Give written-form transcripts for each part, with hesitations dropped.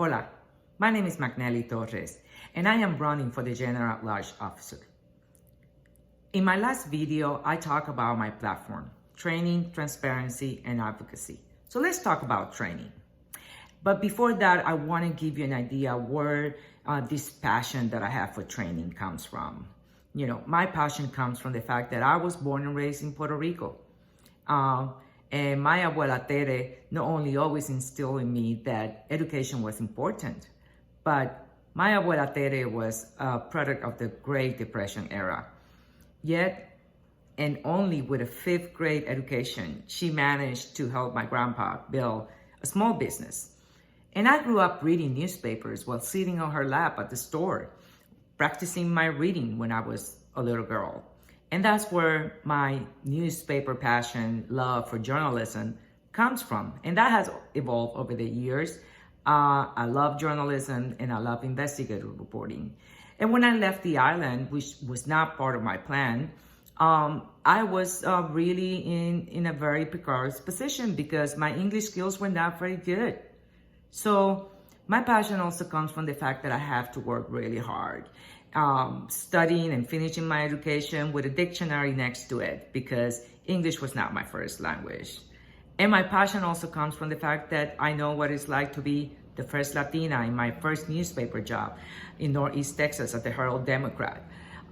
Hola, my name is Nelly Torres, and I am running for the General at-Large officer. In my last video, I talked about my platform, training, transparency, and advocacy. So let's talk about training. But before that, I want to give you an idea where this passion that I have for training comes from. You know, my passion comes from the fact that I was born and raised in Puerto Rico. And my abuela Tere not only always instilled in me that education was important, but my abuela Tere was a product of the Great Depression era. Yet, and only with a 5th grade education, she managed to help my grandpa build a small business. And I grew up reading newspapers while sitting on her lap at the store, practicing my reading when I was a little girl. And that's where my newspaper passion, love for journalism comes from. And that has evolved over the years. I love journalism and I love investigative reporting. And when I left the island, which was not part of my plan, I was really in a very precarious position because my English skills were not very good. So my passion also comes from the fact that I have to work really hard. Studying and finishing my education with a dictionary next to it because English was not my first language. And my passion also comes from the fact that I know what it's like to be the first Latina in my first newspaper job in Northeast Texas at the Herald Democrat.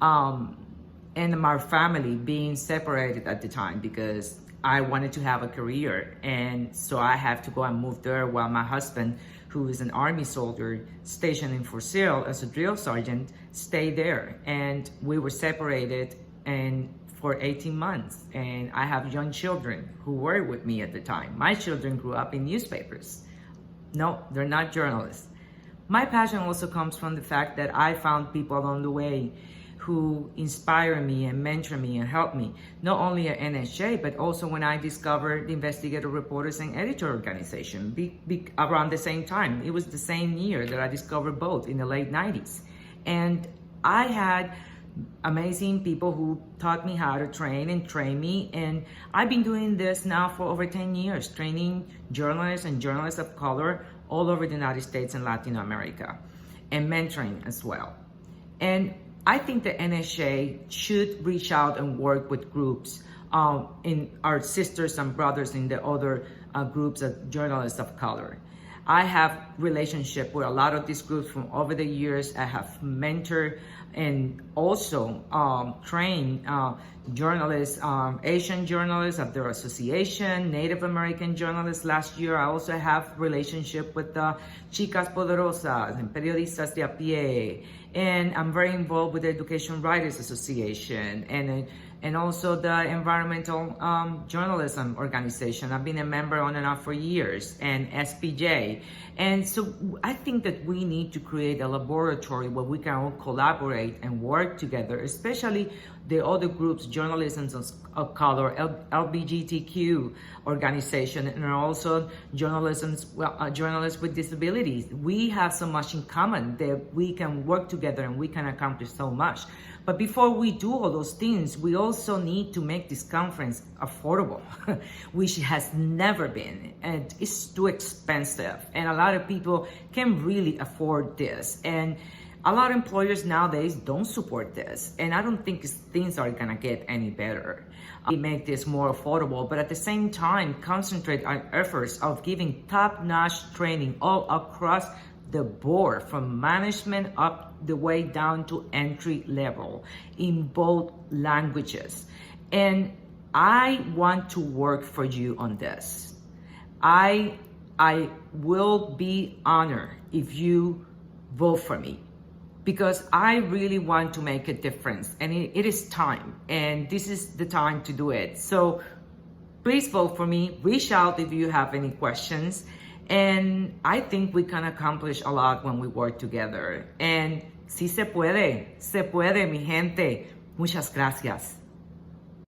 And my family being separated at the time because I wanted to have a career. And so I had to go and move there while my husband, who is an Army soldier stationed in Fort Sill as a drill sergeant, stayed there. And we were separated for 18 months. And I have young children who were with me at the time. My children grew up in newspapers. No, they're not journalists. My passion also comes from the fact that I found people along the way who inspire me and mentor me and help me, not only at NAHJ, but also when I discovered the Investigative Reporters and Editor Organization around the same time. It was the same year that I discovered both in the late 90s. And I had amazing people who taught me how to train me. And I've been doing this now for over 10 years, training journalists and journalists of color all over the United States and Latin America, and mentoring as well. And I think the NAHJ should reach out and work with groups in our sisters and brothers in the other groups of journalists of color. I have relationship with a lot of these groups from over the years. I have mentored and also trained journalists, Asian journalists of their association, Native American journalists. Last year, I also have relationship with Chicas Poderosas and Periodistas de a Pie. And I'm very involved with the Education Writers Association and also the Environmental Journalism Organization. I've been a member on and off for years, and SPJ. And so I think that we need to create a laboratory where we can all collaborate and work together, especially the other groups, journalism of color, LGBTQ organization, and also journalists with disabilities. We have so much in common that we can work together and we can accomplish so much. But before we do all those things, we also need to make this conference affordable, which has never been, and it's too expensive. And a lot of people can really afford this. And a lot of employers nowadays don't support this. And I don't think things are gonna get any better. We make this more affordable, but at the same time, concentrate on efforts of giving top-notch training all across the board, from management up the way down to entry level in both languages. And I want to work for you on this. I will be honored if you vote for me, because I really want to make a difference, and it is time, and this is the time to do it. So please vote for me. Reach out if you have any questions. And I think we can accomplish a lot when we work together. And sí se puede, mi gente. Muchas gracias.